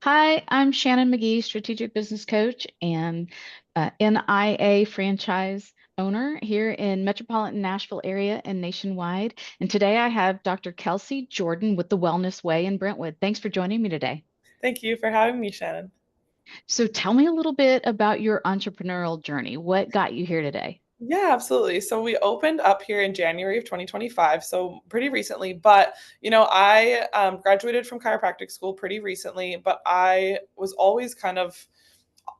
Hi, I'm Shannon McGee, strategic business coach and NIA franchise owner here in metropolitan Nashville area and nationwide. And today I have Dr. Kelsey Jordan with the Wellness Way in Brentwood. Thanks for joining me today. Thank you for having me, Shannon. So tell me a little bit about your entrepreneurial journey. What got you here today? Yeah, absolutely. So we opened up here in January of 2025, so pretty recently. But I graduated from chiropractic school pretty recently, but I was always kind of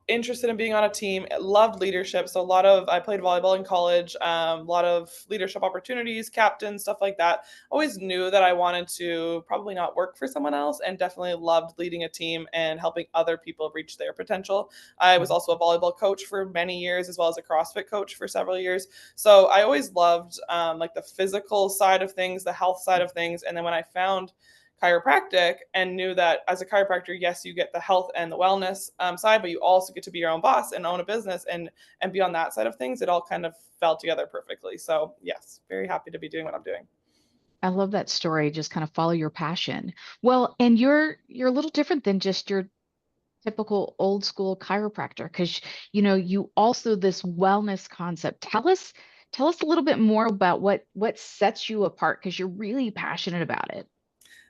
interested in being on a team. Loved leadership. So I played volleyball in college, a lot of leadership opportunities, captain, stuff like that. Always knew that I wanted to probably not work for someone else and definitely loved leading a team and helping other people reach their potential. I was also a volleyball coach for many years, as well as a CrossFit coach for several years. So I always loved like the physical side of things, the health side of things. And then when I found chiropractic and knew that as a chiropractor, yes, you get the health and the wellness side, but you also get to be your own boss and own a business and be on that side of things. It all kind of fell together perfectly. So yes, very happy to be doing what I'm doing. I love that story. Just kind of follow your passion. Well, and you're a little different than just your typical old school chiropractor because you also this wellness concept. Tell us a little bit more about what sets you apart because you're really passionate about it.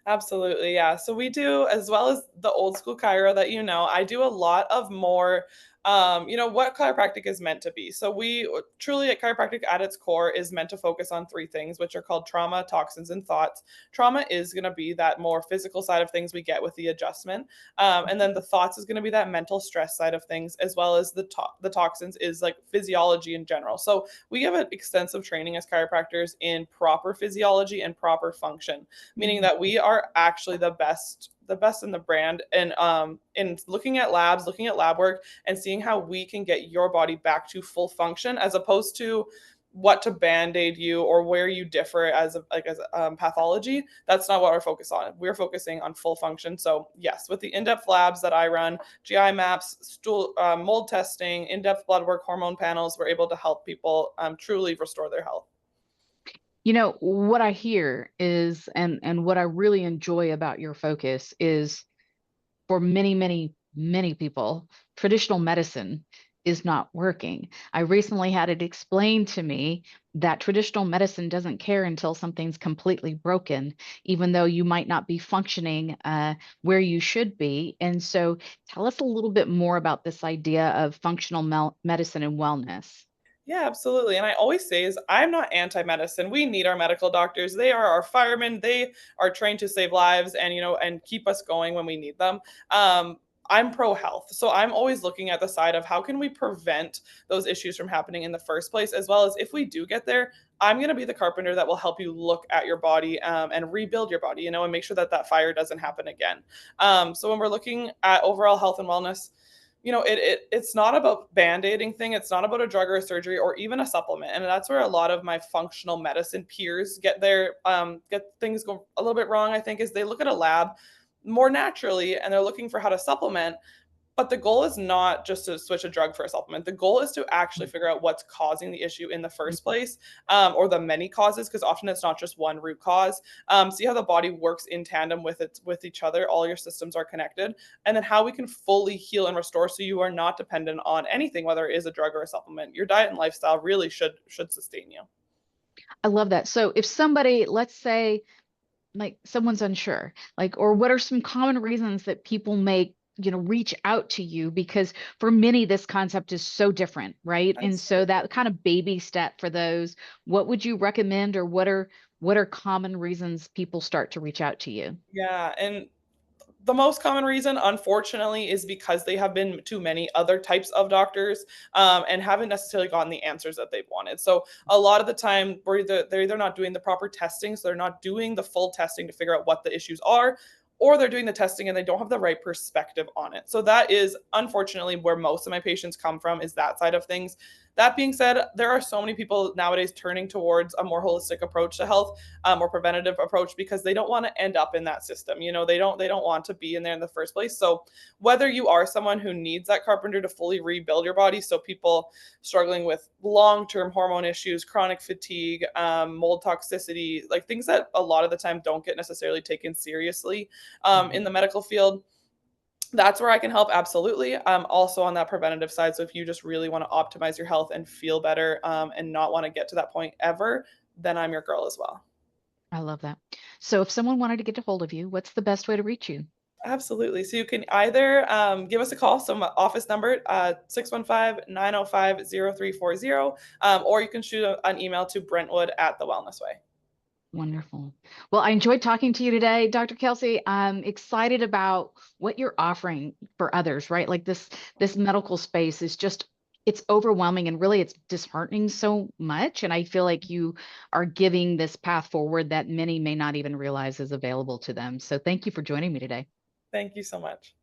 Absolutely, yeah. So we do, as well as the old school chiro that I do a lot of more, what chiropractic is meant to be. So we truly at chiropractic at its core is meant to focus on three things, which are called trauma, toxins, and thoughts. Trauma is going to be that more physical side of things we get with the adjustment, and then the thoughts is going to be that mental stress side of things, as well as the toxins is like physiology in general. So we have an extensive training as chiropractors in proper physiology and proper function, meaning Mhm. that we are actually the best in the brand and in looking at labs, looking at lab work and seeing how we can get your body back to full function as opposed to what to band-aid you or where you differ as pathology. That's not what we're focused on. We're focusing on full function. So yes, with the in-depth labs that I run, GI maps, stool mold testing, in-depth blood work, hormone panels, we're able to help people truly restore their health. What I hear is, and what I really enjoy about your focus is for many, many, many people, traditional medicine is not working. I recently had it explained to me that traditional medicine doesn't care until something's completely broken, even though you might not be functioning where you should be. And so, tell us a little bit more about this idea of functional medicine and wellness. Yeah, absolutely. And I always say is I'm not anti-medicine. We need our medical doctors. They are our firemen. They are trained to save lives and and keep us going when we need them. I'm pro health. So I'm always looking at the side of how can we prevent those issues from happening in the first place, as well as if we do get there, I'm going to be the carpenter that will help you look at your body and rebuild your body, and make sure that that fire doesn't happen again. So when we're looking at overall health and wellness, it's not about band-aiding thing. It's not about a drug or a surgery or even a supplement. And that's where a lot of my functional medicine peers get things go a little bit wrong, I think, is they look at a lab more naturally and they're looking for how to supplement. But the goal is not just to switch a drug for a supplement. The goal is to actually figure out what's causing the issue in the first place, or the many causes, because often it's not just one root cause. See how the body works in tandem with each other. All your systems are connected, and then how we can fully heal and restore, so you are not dependent on anything, whether it is a drug or a supplement. Your diet and lifestyle really should sustain you. I love that. So, if somebody, let's say, like someone's unsure, like, or what are some common reasons that people may, reach out to you? Because for many, this concept is so different, right? And so Absolutely. that kind of baby step for those, what would you recommend, or what are common reasons people start to reach out to you? Yeah, and the most common reason, unfortunately, is because they have been to many other types of doctors and haven't necessarily gotten the answers that they've wanted. So a lot of the time, they're either not doing the proper testing, so they're not doing the full testing to figure out what the issues are, or they're doing the testing and they don't have the right perspective on it. So that is unfortunately where most of my patients come from, is that side of things. That being said, there are so many people nowadays turning towards a more holistic approach to health, or preventative approach, because they don't want to end up in that system. They don't want to be in there in the first place. So whether you are someone who needs that carpenter to fully rebuild your body, so people struggling with long-term hormone issues, chronic fatigue, mold toxicity, like things that a lot of the time don't get necessarily taken seriously in Mhm. the medical field, That's where I can help. Absolutely. Also on that preventative side. So if you just really want to optimize your health and feel better, and not want to get to that point ever, then I'm your girl as well. I love that. So if someone wanted to get a hold of you, what's the best way to reach you? Absolutely. So you can either give us a call, so my office number, 615-905-0340, or you can shoot an email to Brentwood at the Wellness Way. Wonderful. Well, I enjoyed talking to you today, Dr. Kelsey. I'm excited about what you're offering for others, right? Like this medical space is just it's overwhelming and really it's disheartening so much. And I feel like you are giving this path forward that many may not even realize is available to them. So thank you for joining me today. Thank you so much.